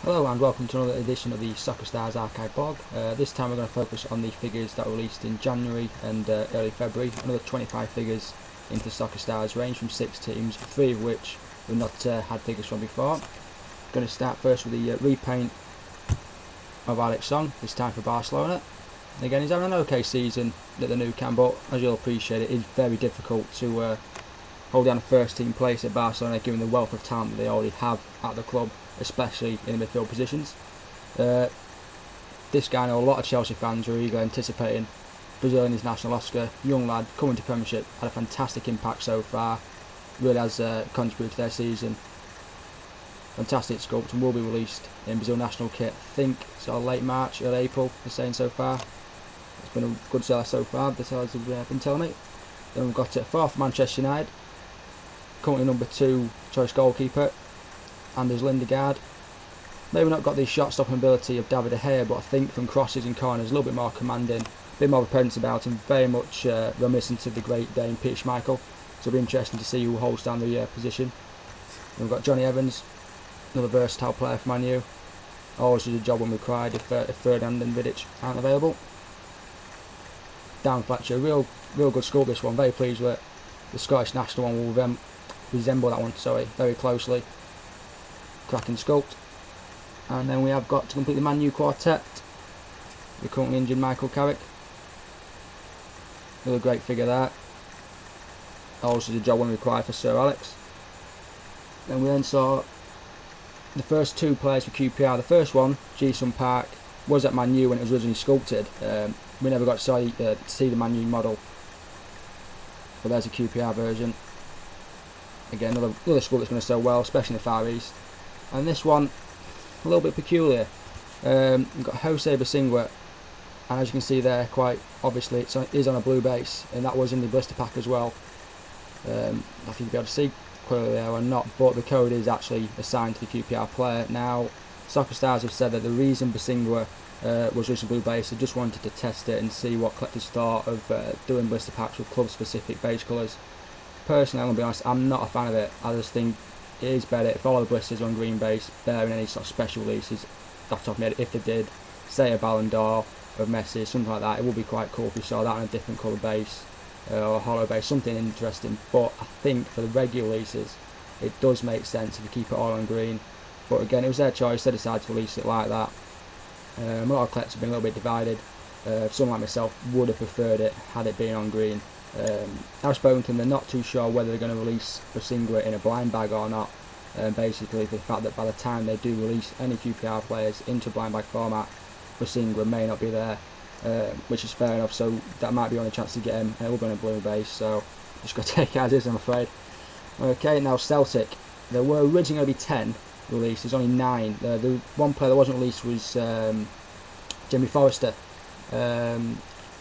Hello and welcome to another edition of the SoccerStarz archive blog. This time we're going to focus on the figures that were released in January and early February. Another 25 figures into the SoccerStarz range from 6 teams, 3 of which we've not had figures from before. Going to start first with the repaint of Alex Song, this time for Barcelona. Again, he's having an okay season at the Nou Camp, but as you'll appreciate, it is very difficult to hold down a first team place at Barcelona given the wealth of talent that they already have at the club, especially in the midfield positions. This guy, I know a lot of Chelsea fans are eagerly anticipating. Brazilian international Oscar, young lad, coming to Premiership, had a fantastic impact so far, really has contributed to their season. Fantastic sculpt and will be released in Brazil national kit, I think sort of late March, early April, they're saying so far. It's been a good seller so far, the sellers have been telling me. Then we've got it for Manchester United, currently number 2 choice goalkeeper, Anders Lindegaard. Maybe not got the shot stopping ability of David De Gea, but I think from crosses and corners a little bit more commanding, a bit more of a presence about him, very much reminiscent of the great Dane Peter Schmeichel. So it'll be interesting to see who holds down the position. Then we've got Johnny Evans, another versatile player for Man U. Always does a job when required if Ferdinand and Vidic aren't available. Dan Fletcher, real good sculpt this one, very pleased with it. The Scottish national one will resemble that one, very closely. Cracking sculpt. And then we have got to complete the Man U quartet, the currently injured Michael Carrick. Another great figure there. Always does a job when required for Sir Alex. Then we saw the first 2 players for QPR. The first one, Ji-sung Park, was at Man U when it was originally sculpted. We never got to see the Man U model, but there's a QPR version. Again, another sculpt that's going to sell well, especially in the Far East. And this one, a little bit peculiar. We've got Jose Bosingwa, and as you can see there, quite obviously it is on a blue base, and that was in the blister pack as well. I think you'll be able to see clearly there or not, but the code is actually assigned to the QPR player. Now, SoccerStarz have said that the reason Bosingwa was just a blue base, they just wanted to test it and see what collectors thought of doing blister packs with club-specific base colours. Personally, I'm going to be honest, I'm not a fan of it. I just think it is better if all the blisters are on green base, bearing any sort of special releases. Off the top of my head, if they did, say a Ballon d'Or of Messi, something like that, it would be quite cool if we saw that on a different colour base, or a hollow base, something interesting. But I think for the regular releases, it does make sense if you keep it all on green. But again, it was their choice, they decided to release it like that. A lot of collectors have been a little bit divided. Someone like myself would have preferred it had it been on green. I've spoken to them, they're not too sure whether they're going to release Bosingwa in a blind bag or not. Basically, the fact that by the time they do release any QPR players into blind bag format, Bosingwa may not be there, which is fair enough, so that might be the only chance to get him. It will be on a blue base, so just got to take it as is, I'm afraid. Okay, now Celtic. There were originally going to be 10 released, there's only 9. The one player that wasn't released was Jimmy Forrester.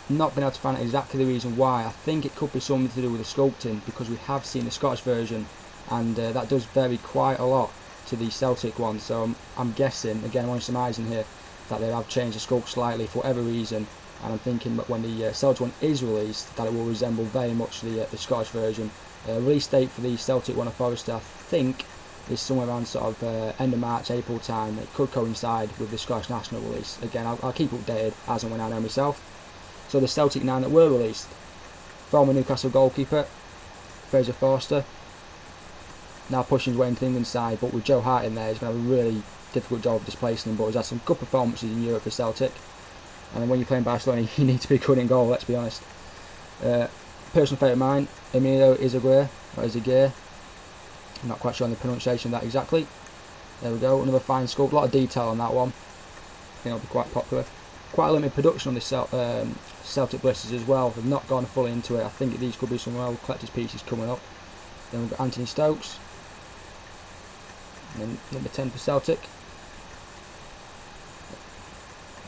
Not been able to find out exactly the reason why. I think it could be something to do with the sculpting, because we have seen the Scottish version, and that does vary quite a lot to the Celtic one. So I'm guessing, again, I'm only surmising here, that they have changed the sculpt slightly for whatever reason. And I'm thinking that when the Celtic one is released, that it will resemble very much the Scottish version. Release date for the Celtic one of Forrester, I think, is somewhere around sort of end of March, April time. It could coincide with the Scottish national release. Again, I'll keep updated as and when I know myself. So the Celtic 9 that were released: former Newcastle goalkeeper Fraser Forster, now pushing his way into the England side, but with Joe Hart in there, he's going to have a really difficult job of displacing him, but he's had some good performances in Europe for Celtic, and when you're playing Barcelona you need to be good in goal, let's be honest. Personal favourite of mine, Emilio Izaguirre, or Izaguirre, I'm not quite sure on the pronunciation of that exactly. There we go, another fine sculpt, a lot of detail on that one. I think it'll be quite popular. Quite a limited production on this Celtic blisters as well. They've not gone fully into it. I think these could be some well collector's pieces coming up. Then we've got Anthony Stokes, and then number 10 for Celtic.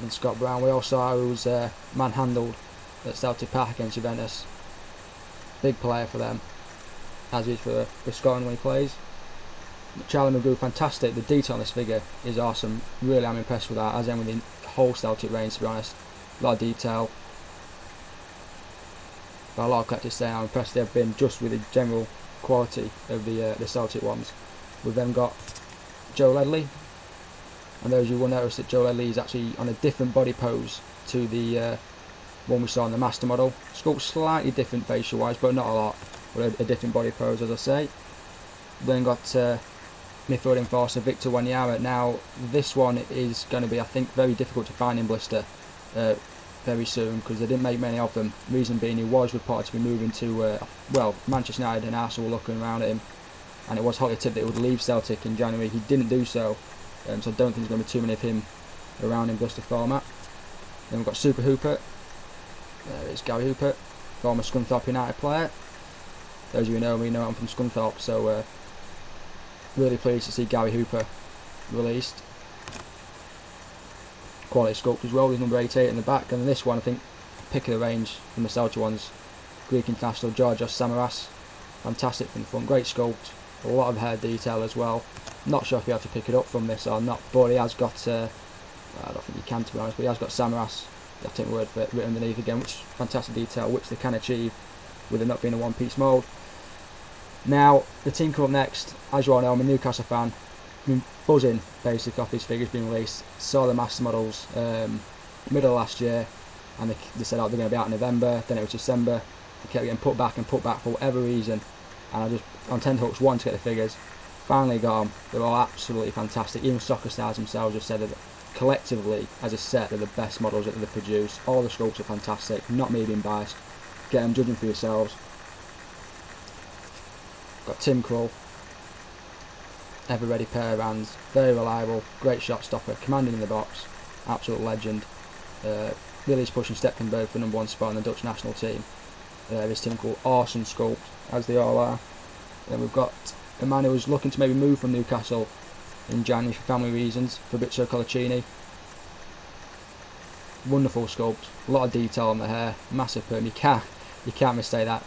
And Scott Brown, we all saw who was manhandled at Celtic Park against Juventus. Big player for them, as is for Scotland when he plays. Charlie McGrew, fantastic. The detail on this figure is awesome. Really, I'm impressed with that, as in with the whole Celtic range, to be honest. A lot of detail. But a lot of collectors say how impressed they've been just with the general quality of the Celtic ones. We've then got Joe Ledley, And those of you will notice that Joe Ledley is actually on a different body pose to the one we saw in the Master model. Sculpt slightly different facial wise, but not a lot, but a different body pose, as I say. Then got midfield enforcer Victor Wanyama. Now this one is going to be, I think, very difficult to find in Blister very soon, because they didn't make many of them. Reason being, he was reported to be moving to well, Manchester United, and Arsenal were looking around at him, and it was hotly tipped that he would leave Celtic in January. He didn't do so, so I don't think there's going to be too many of him around in Blister format. Then we've got Super Hooper. There is Gary Hooper, former Scunthorpe United player. Those of you who know me know I'm from Scunthorpe, so really pleased to see Gary Hooper released. Quality sculpt as well, with number 88 in the back. And this one, I think, pick of the range from the Celtic ones. Greek international Georgios Samaras. Fantastic from the front, great sculpt, a lot of hair detail as well. Not sure if you have to pick it up from this or not, but he has got, I don't think you can, to be honest, but he has got Samaras, I think word for it, written underneath again, which is fantastic detail, which they can achieve with it not being a one-piece mould. Now, the team come up next. As you all know, I'm a Newcastle fan. I've been buzzing basically off these figures being released. Saw the Master models middle of last year, and they said, oh, they're going to be out in November. Then it was December. They kept getting put back for whatever reason, and I just on tenterhooks wanted to get the figures. Finally got them. They're all absolutely fantastic. Even SoccerStarz themselves have said that collectively, as a set, they're the best models that they've produced. All the sculpts are fantastic. Not me being biased. Get them judging for yourselves. Got Tim Krul, ever ready pair of hands, very reliable, great shot stopper, commanding in the box, absolute legend. Really is pushing Stecklenburg for #1 spot in the Dutch national team. This Tim Krul, awesome sculpt, as they all are. Then we've got a man who was looking to maybe move from Newcastle in January for family reasons, Fabrizio Colaccini. Wonderful sculpt, a lot of detail on the hair, massive perm. You can't mistake that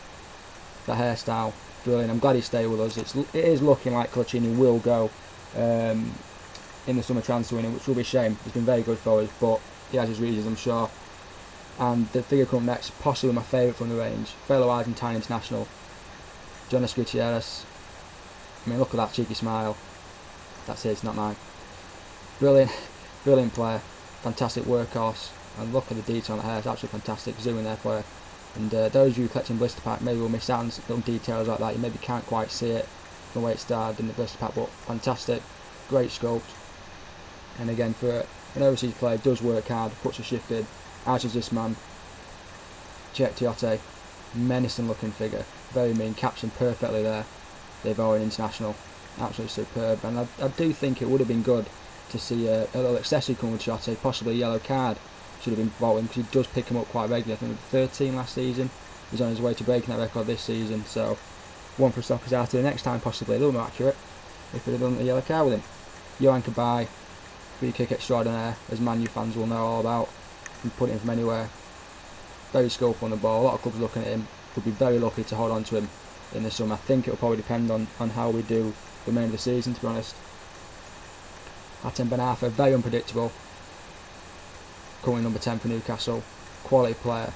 hairstyle. Brilliant. I'm glad he stayed with us. It is looking like Colaccini will go in the summer transfer window, which will be a shame. He's been very good for us, but he has his reasons, I'm sure. And the figure coming next, possibly my favourite from the range, fellow Argentine international, Jonas Gutierrez. I mean, look at that cheeky smile. That's his, not mine. Brilliant, brilliant player. Fantastic workhorse. And look at the detail on the hair. It's absolutely fantastic. Zoom in there for you. And those of you collecting blister pack maybe will miss out on little details like that. You maybe can't quite see it from the way it started in the blister pack, but fantastic, great sculpt. And again, for an overseas player, does work hard, puts a shift in, as is this man, Czech Tiote. Menacing looking figure, very mean, captioned perfectly there. They've already international, absolutely superb. And I do think it would have been good to see a little accessory come with Tiote, possibly a yellow card. Should have been bought him, because he does pick him up quite regularly. I think with 13 last season. He's on his way to breaking that record this season. So one for SoccerStarz to the next time, possibly a little more accurate if they'd have done a yellow card with him. Johan Kabay, free kick extraordinaire, as Man U fans will know all about. You put it in from anywhere. Very skillful on the ball. A lot of clubs looking at him. Would be very lucky to hold on to him in the summer. I think it will probably depend on how we do the remainder of the season, to be honest. Hatem Ben Arfa, very unpredictable. Coming number 10 for Newcastle, quality player.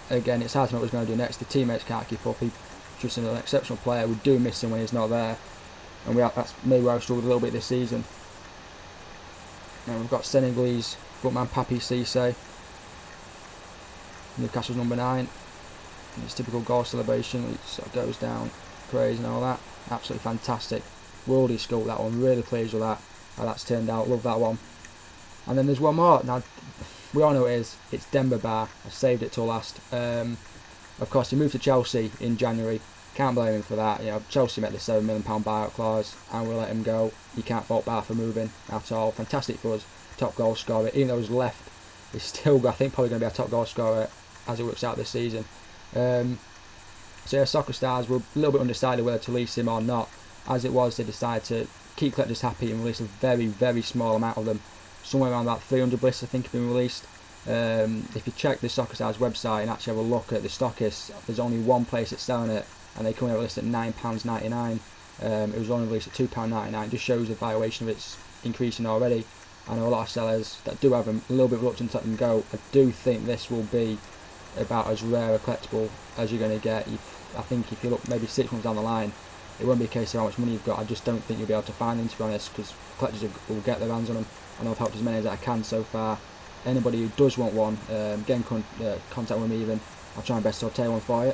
Again, it's hard to know what he's going to do next. The teammates can't keep up. He's just an exceptional player. We do miss him when he's not there, and that's maybe where I've struggled a little bit this season. Now we've got Senegalese footman Papi Cisse, Newcastle's number 9. And his typical goal celebration, it sort of goes down, praise and all that. Absolutely fantastic. Worldy sculpt, that one. Really pleased with that. How that's turned out. Love that one. And then there's one more. Now, we all know it is. It's Demba Ba. I saved it till last. Of course, he moved to Chelsea in January. Can't blame him for that. You know, Chelsea met the £7 million buyout clause, and we'll let him go. You can't fault Ba for moving at all. Fantastic for us. Top goal scorer. Even though he's left, he's still, I think, probably going to be our top goal scorer as it works out this season. So yeah, SoccerStarz were a little bit undecided whether to release him or not. As it was, they decided to keep collectors happy and release a very, very small amount of them. Somewhere around about 300 blisters, I think, have been released. If you check the SoccerStarz website and actually have a look at the stockists, there's only one place that's selling it, and they come out with a list at £9.99. It was only released at £2.99. It just shows the valuation of it's increasing already. I know a lot of sellers that do have them a little bit reluctant to let them go. I do think this will be about as rare a collectible as you're going to get. I think if you look maybe 6 months down the line, It won't be a case of how much money you've got. I just don't think you'll be able to find them, to be honest, because collectors will get their hands on them, and I've helped as many as I can so far. Anybody who does want one, get in contact with me even. I'll try my best to obtain one for you.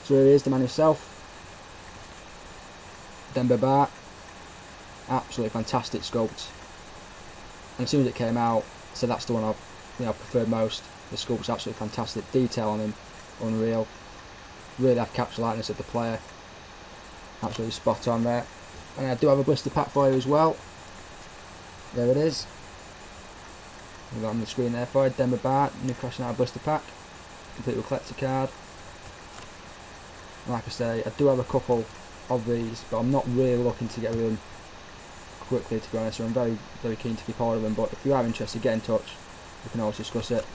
So here he is, the man himself. Demba Ba. Absolutely fantastic sculpt. And as soon as it came out, so that's the one I've preferred most. The sculpt's absolutely fantastic. Detail on him, unreal. Really have captured likeness of the player. Absolutely spot on there. And I do have a blister pack for you as well. There it is. We've got on the screen there for you. Demba Ba, Newcastle United blister pack. Complete with collector card. Like I say, I do have a couple of these, but I'm not really looking to get rid of them quickly, to be honest. So I'm very, very keen to keep hold of them. But if you are interested, get in touch. We can always discuss it.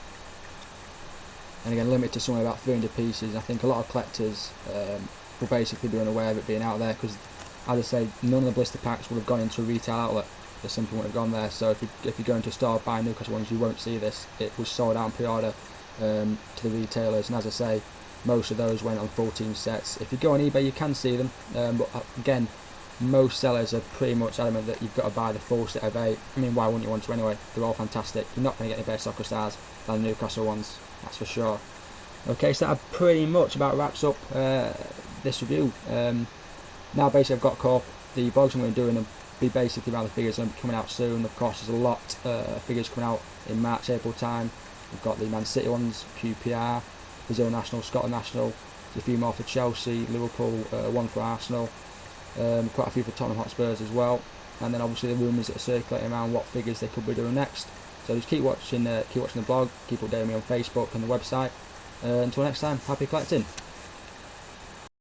And again, limited to somewhere about 300 pieces. I think a lot of collectors will basically be unaware of it being out there, because, as I say, none of the blister packs would have gone into a retail outlet. They simply wouldn't have gone there. So if you go into a store buying Newcastle ones, you won't see this. It was sold out on pre-order to the retailers, and as I say, most of those went on full team sets. If you go on eBay, you can see them, but again, most sellers are pretty much adamant that you've got to buy the full set of 8. I mean, why wouldn't you want to anyway? They're all fantastic. You're not going to get any better SoccerStarz than the Newcastle ones, that's for sure. Okay, so that pretty much about wraps up this review. Now basically I've got caught. The vlogs I'm going to do will be basically around the figures that are coming out soon. Of course, there's a lot of figures coming out in March, April time. We've got the Man City ones, QPR, Brazil National, Scotland National. There's a few more for Chelsea, Liverpool, one for Arsenal. Quite a few for Tottenham Hotspurs as well. And then obviously the rumours that are circulating around what figures they could be doing next. So just keep watching the blog, keep updating me on Facebook and the website. Until next time, happy collecting.